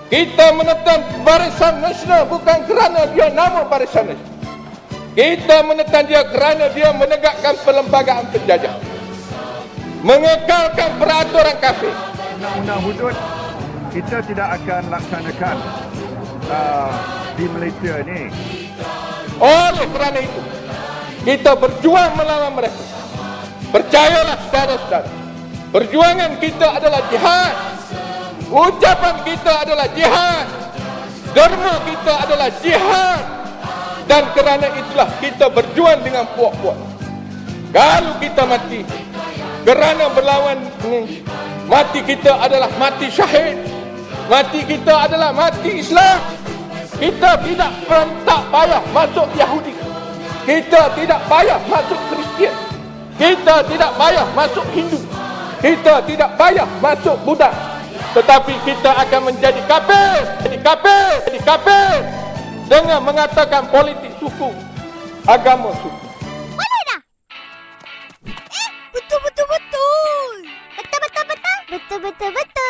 Kita menentang Barisan Nasional bukan kerana dia nama Barisan Nasional. Kita menentang dia kerana dia menegakkan perlembagaan penjajah, mengekalkan peraturan kafir. Undang-undang hudud kita tidak akan laksanakan di Malaysia ni. Oleh kerana itu, kita berjuang melawan mereka. Percayalah saudara-saudara, perjuangan kita adalah jihad. Ucapan kita adalah jihad. Derma kita adalah jihad. Dan kerana itulah kita berjuang dengan puak-puak. Kalau kita mati kerana berlawan ini, mati kita adalah mati syahid. Mati kita adalah mati Islam. Kita tak payah masuk Yahudi. Kita tidak payah masuk Kristian. Kita tidak payah masuk Hindu. Kita tidak payah masuk Buddha. Tetapi kita akan menjadi kafir. Jadi kafir dengan mengatakan politik suku, agama suku. Mana dah? Betul. Betul.